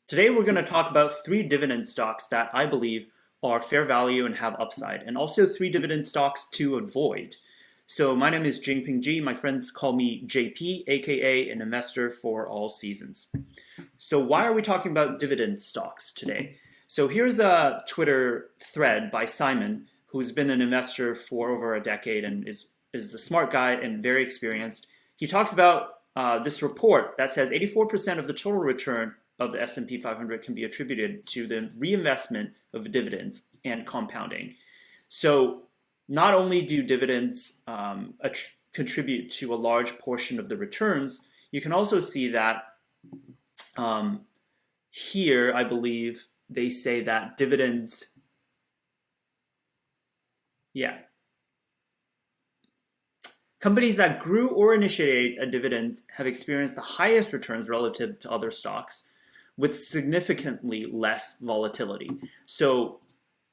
Today we're going to talk about three dividend stocks that I believe are fair value and have upside, and also three dividend stocks to avoid. So my name is Jingping Ji. My friends call me JP, aka an investor for all seasons. So why are we talking about dividend stocks today? So here's a Twitter thread by Simon, who's been an investor for over a decade and is a smart guy and very experienced. He talks about this report that says 84% of the total return of the S&P 500 can be attributed to the reinvestment of dividends and compounding. So not only do dividends contribute to a large portion of the returns, you can also see that here, I believe they say that dividends, companies that grew or initiated a dividend have experienced the highest returns relative to other stocks with significantly less volatility. So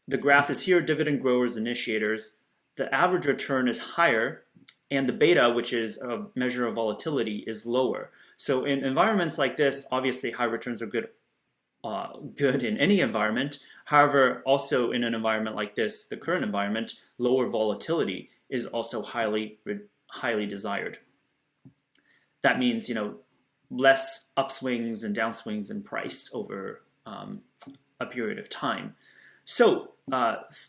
the graph is here, dividend growers, initiators. The average return is higher, and the beta, which is a measure of volatility, is lower. So in environments like this, obviously high returns are good in any environment. However, also in an environment like this, the current environment, lower volatility is also highly desired. That means, less upswings and downswings in price over a period of time. So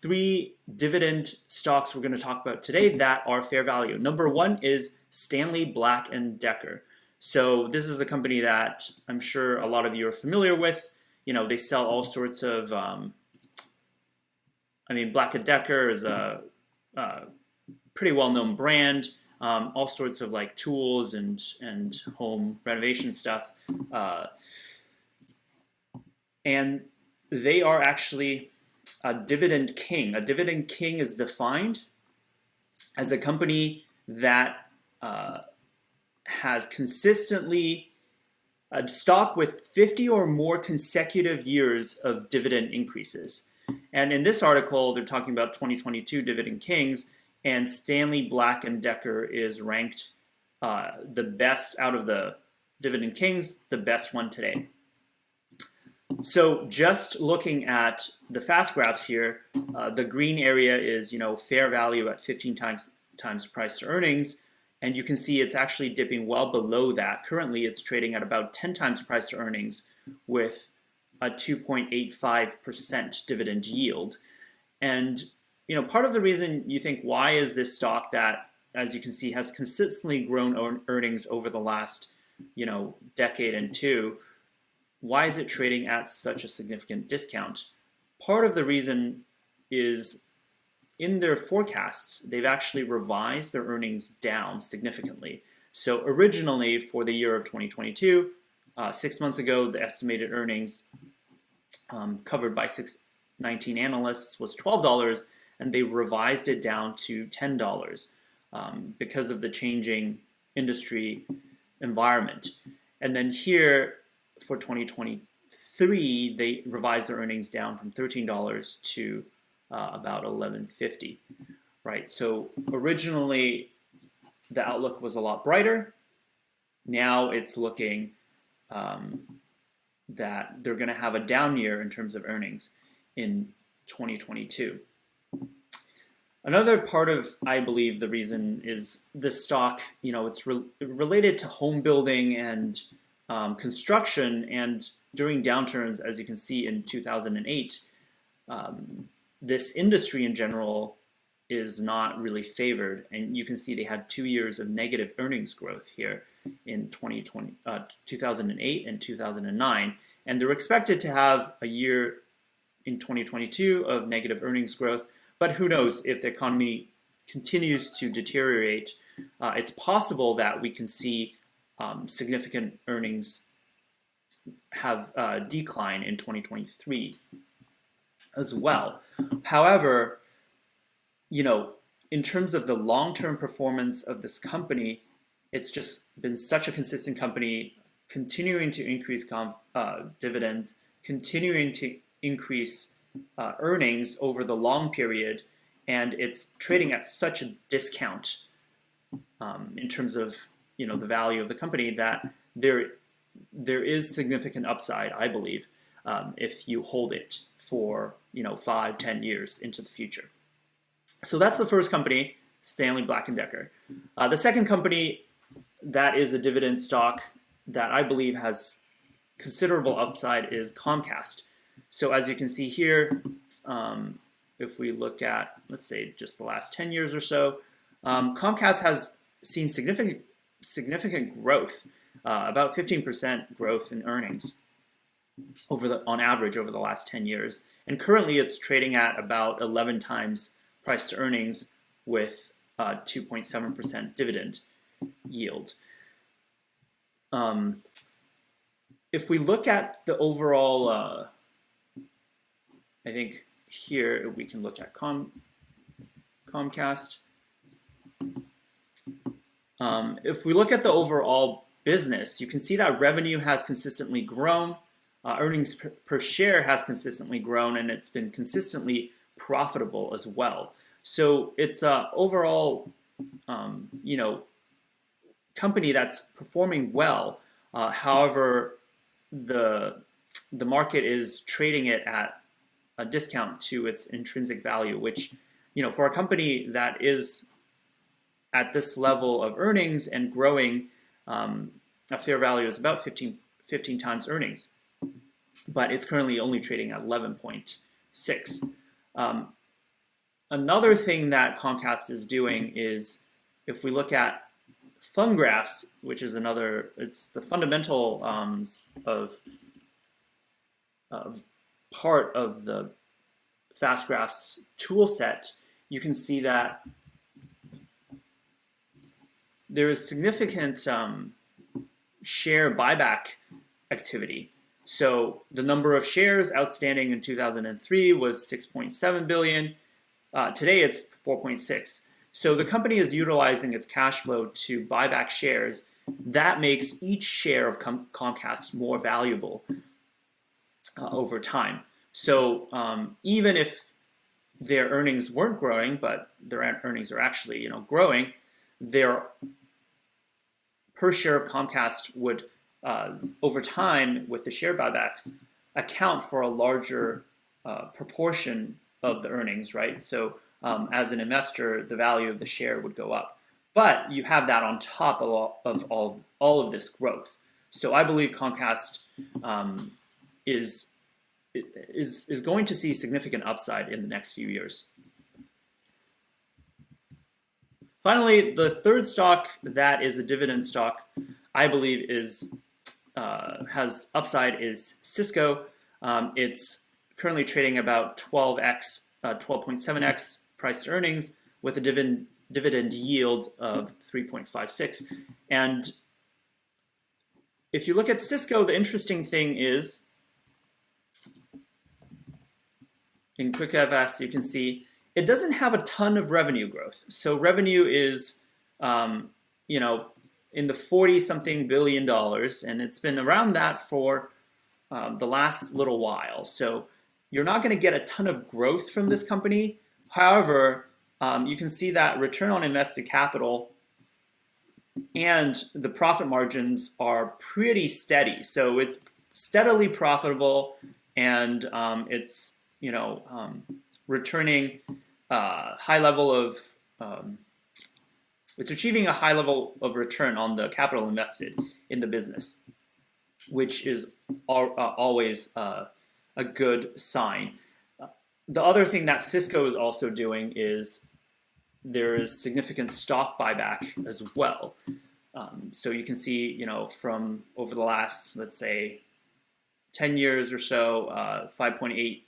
three dividend stocks we're going to talk about today that are fair value. Number one is Stanley Black Decker. So this is a company that I'm sure a lot of you are familiar with. They sell all sorts of, Black Decker is a pretty well-known brand. All sorts of like tools and home renovation stuff. And they are actually a dividend king. A dividend king is defined as a company that has consistently a stock with 50 or more consecutive years of dividend increases. And in this article, they're talking about 2022 dividend kings, and Stanley Black Decker is ranked the best out of the dividend kings, the best one today. So just looking at the FastGraphs here, the green area is fair value at 15 times price to earnings, and you can see it's actually dipping well below that. Currently, it's trading at about 10 times price to earnings with a 2.85% dividend yield. And part of the reason you think, why is this stock that, as you can see, has consistently grown earnings over the last, decade and two, why is it trading at such a significant discount? Part of the reason is in their forecasts, they've actually revised their earnings down significantly. So originally for the year of 2022, 6 months ago, the estimated earnings covered by 619 analysts was $12, and they revised it down to $10 because of the changing industry environment. And then here for 2023, they revised their earnings down from $13 to about $11.50, right? So originally the outlook was a lot brighter. Now it's looking that they're going to have a down year in terms of earnings in 2022. Another part of, I believe, the reason is this stock, it's related to home building and construction, and during downturns, as you can see in 2008, this industry in general is not really favored, and you can see they had 2 years of negative earnings growth here in 2008 and 2009, and they're expected to have a year in 2022 of negative earnings growth. But who knows, if the economy continues to deteriorate, it's possible that we can see significant earnings have decline in 2023 as well. However, in terms of the long-term performance of this company, it's just been such a consistent company, continuing to increase dividends, continuing to increase earnings over the long period, and it's trading at such a discount in terms of the value of the company that there there is significant upside, I believe, if you hold it for 5-10 years into the future. So that's the first company, Stanley Black Decker. The second company that is a dividend stock that I believe has considerable upside is Comcast. So as you can see here, if we look at, let's say, just the last 10 years or so, Comcast has seen significant growth, about 15% growth in earnings on average over the last 10 years. And currently it's trading at about 11 times price to earnings with 2.7% dividend yield. If we look at the overall, I think here we can look at Comcast. If we look at the overall business, you can see that revenue has consistently grown, earnings per share has consistently grown, and it's been consistently profitable as well. So it's a overall, company that's performing well. However, the market is trading it at a discount to its intrinsic value, which, for a company that is at this level of earnings and growing, a fair value is about 15 times earnings, but it's currently only trading at 11.6. Another thing that Comcast is doing is, if we look at FundGraphs, which is it's the fundamental of part of the FastGraphs tool set, you can see that there is significant share buyback activity. So the number of shares outstanding in 2003 was 6.7 billion. Today it's 4.6. So the company is utilizing its cash flow to buy back shares. That makes each share of Comcast more valuable over time. So even if their earnings weren't growing, but their earnings are actually growing, their per share of Comcast would over time, with the share buybacks, account for a larger proportion of the earnings, right? So as an investor, the value of the share would go up. But you have that on top of all of this growth. So I believe Comcast is going to see significant upside in the next few years. Finally, the third stock that is a dividend stock, I believe has upside is Cisco. It's currently trading about 12.7x price to earnings with a dividend yield of 3.56. And if you look at Cisco, the interesting thing is, in QuickFS, you can see it doesn't have a ton of revenue growth. So revenue is, in the $40-something billion, and it's been around that for the last little while. So you're not going to get a ton of growth from this company. However, you can see that return on invested capital and the profit margins are pretty steady. So it's steadily profitable, and it's returning high level of it's achieving a high level of return on the capital invested in the business, which is always a good sign. The other thing that Cisco is also doing is there is significant stock buyback as well. So you can see, from over the last, let's say, 10 years or so, 5.8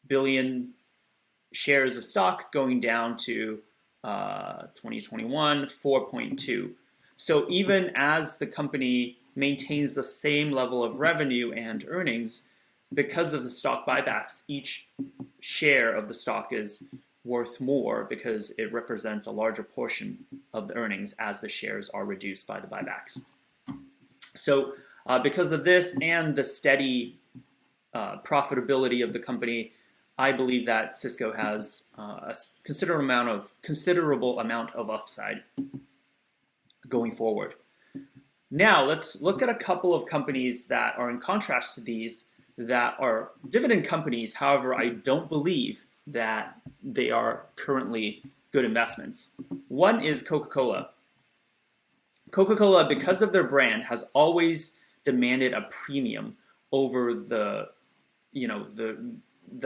billion shares of stock going down to 2021, 4.2. So even as the company maintains the same level of revenue and earnings, because of the stock buybacks, each share of the stock is worth more because it represents a larger portion of the earnings as the shares are reduced by the buybacks. So because of this and the steady profitability of the company, I believe that Cisco has a considerable amount of upside going forward. Now let's look at a couple of companies that are in contrast to these that are dividend companies. However, I don't believe that they are currently good investments. One is Coca-Cola. Coca-Cola, because of their brand, has always demanded a premium over the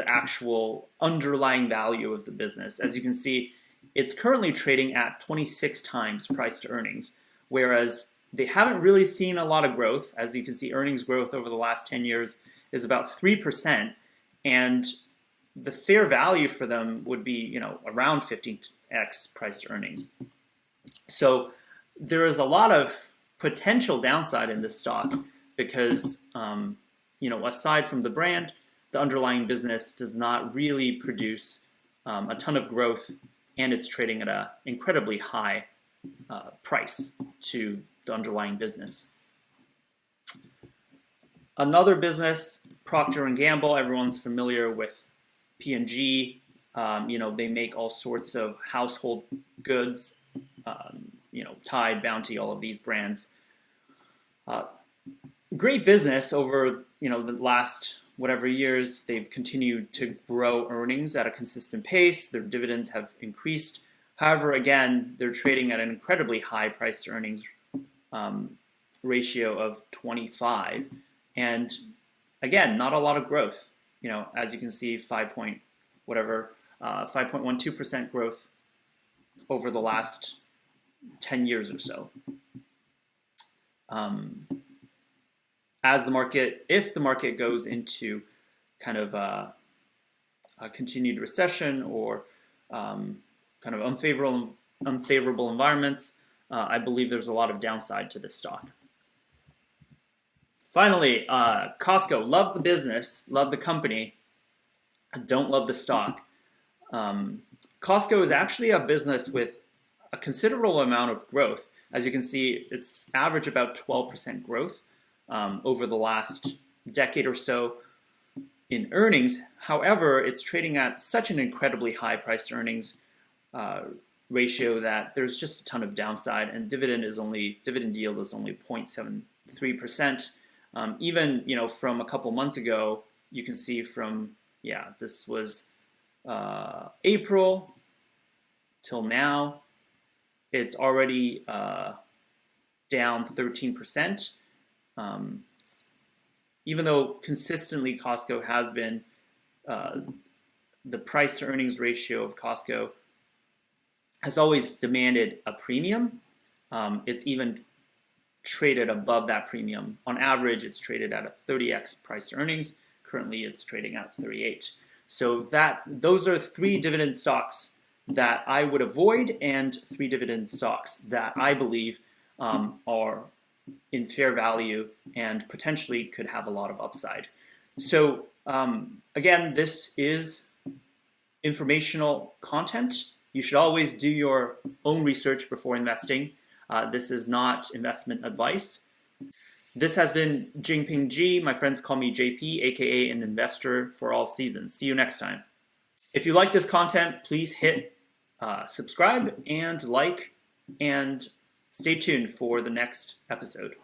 actual underlying value of the business. As you can see, it's currently trading at 26 times price to earnings, whereas they haven't really seen a lot of growth. As you can see, earnings growth over the last 10 years is about 3%, and the fair value for them would be, around 15x price to earnings. So there is a lot of potential downside in this stock because, aside from the brand, the underlying business does not really produce a ton of growth, and it's trading at an incredibly high price to the underlying business. Another business, Procter & Gamble, everyone's familiar with P&G. They make all sorts of household goods, Tide, Bounty, all of these brands. Great business over, the last whatever years. They've continued to grow earnings at a consistent pace. Their dividends have increased. However, again, they're trading at an incredibly high price to earnings ratio of 25. And again, not a lot of growth. As you can see, 5.12% growth over the last 10 years or so. If the market goes into kind of a continued recession or kind of unfavorable environments, I believe there's a lot of downside to this stock. Finally, Costco. Love the business, love the company. I don't love the stock. Costco is actually a business with a considerable amount of growth. As you can see, it's average about 12% growth over the last decade or so in earnings. However, it's trading at such an incredibly high price to earnings ratio that there's just a ton of downside, and dividend yield is only 0.73%. Even from a couple months ago, you can see this was April till now, it's already down 13%. Even though consistently Costco has been, the price to earnings ratio of Costco has always demanded a premium. It's even traded above that premium. On average, it's traded at a 30x price to earnings. Currently, it's trading at 38. So those are 3 dividend stocks that I would avoid, and 3 dividend stocks that I believe are in fair value and potentially could have a lot of upside. So again, this is informational content. You should always do your own research before investing. This is not investment advice. This has been Jingping G. My friends call me JP, aka an investor for all seasons. See you next time. If you like this content, please hit subscribe and like, and stay tuned for the next episode.